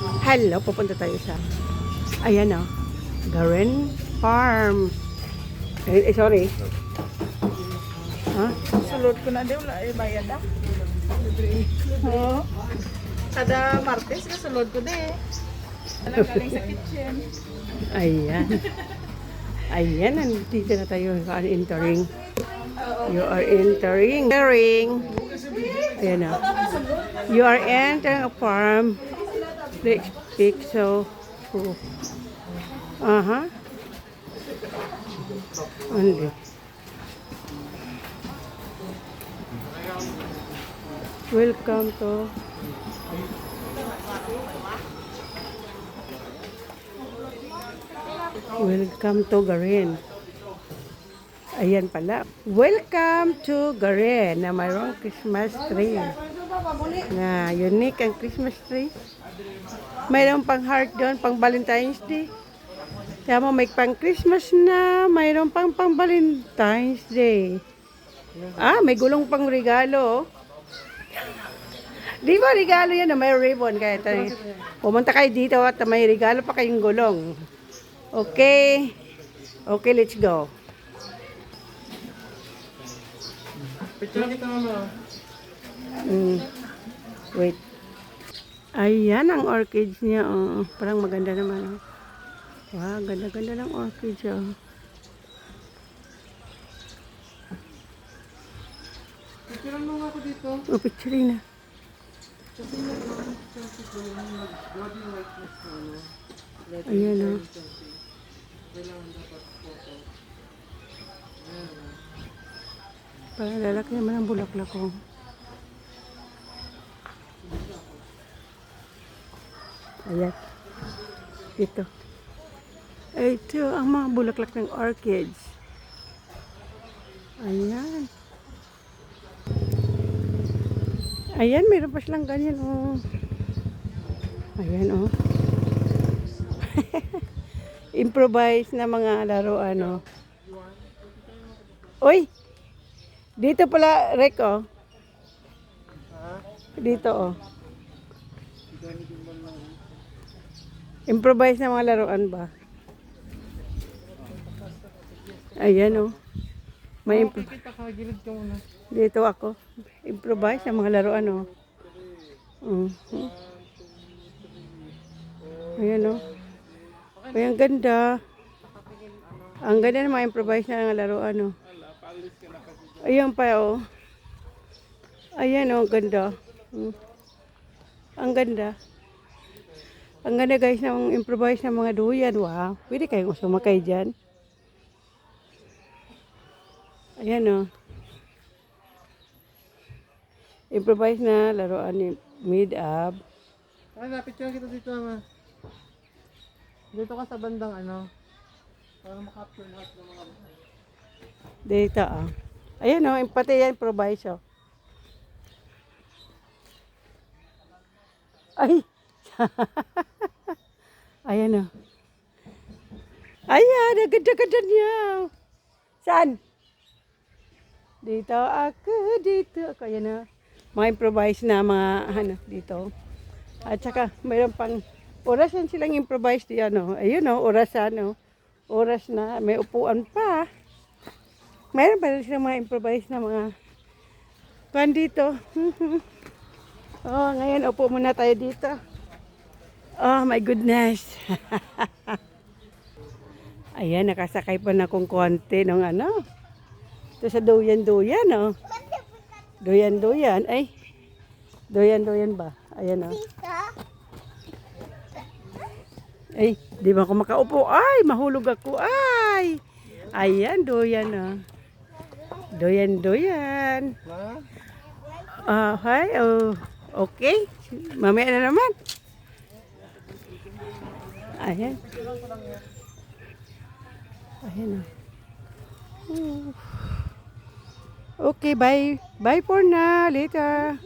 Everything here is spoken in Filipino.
Hello, pupunta tayo sa, ayan o, Garen Farm. Sorry. Ha? Sulod ko na din, wala bayad ah. Oo. Kada Martes ka sulod ko din. Alam galing sa kitchen. Ayan. Ayan, nandito na tayo. Entering. You are entering. Ayan o. You are entering a farm. Let's speak so. Only. Welcome to Garen. Ayan pala. Welcome to Garen na mayroong Christmas tree. Na unique ang Christmas tree. Mayroong pang heart doon, pang Valentine's Day. Kaya mo may pang Christmas na, mayroong pang Valentine's Day. May gulong pang regalo. Di ba regalo yan na may ribbon? Kaya pumunta kayo dito at may regalo pa kayong gulong. Okay. Okay, let's go. Picture kita mama. Wait. Ayan ang orchids niya. Oh. Parang maganda naman. Oh. Wow, ganda-ganda ng orchids. Oh. Picture mo nga ako dito. Oh, picture na. Kasi nag-body whiteness na ano. Ayan o. Kailangan dapat photo. Parang lalaki naman ang bulaklak ko. Ayan. Ito. Ito ang mga bulaklak ng orchids. Ayan. Ayan, mayroon pa silang ganyan. Oh. Ayan, oh. Improvise na mga laruan, oh. Uy! Dito pala, Rek, oh. Dito, oh. Improvise na mga laruan ba? Ayan, oh. May Kita ka, gilid ka muna. dito ako. Improvise na mga laruan, oh. Ayan, oh. Ay, ang ganda. Ang ganda ng mga improvise na mga laruan, oh. Ayan pa, oh. Ayan, oh, ang ganda. Ang ganda. Ang ganda, guys, ng improvise na mga duyan. Wow. Pwede kayong sumakay dyan. Ayan, oh. Improvise na laruan ni mid-up. Ay, picture kita dito mama. Dito ka sa bandang ano. Para makapture lahat ng mga Dito, ah. Ayan, oh. Pati yan, improvise, oh. Ay! Ayan, oh. Ayan, ang ganda-ganda niya. Saan? Dito ako, dito ako. Ayan, oh. Mga improvise na mga, ano, dito. At saka, mayroon pang, oras yan silang improvise diyan, oh. Ayun, oh, oras, ano. Oras na, may upuan pa. Mayroon pa rin silang mga improvise na mga, kuhan dito. Oh, ngayon, upo muna tayo dito. Oh, my goodness. Ayan, nakasakay pa na kong konti ng ano. Ito sa duyan-duyan, oh. Duyan-duyan. Ay, duyan-duyan ba? Ayan, oh. Ay, di ba ako makaupo? Ay, mahulog ako. Ay, ayan, duyan, oh. Duyan-duyan. Hi, oh. Okay. Mamaya na naman. Ayan. Ayan, oh. Okay, bye. Bye for now. Later.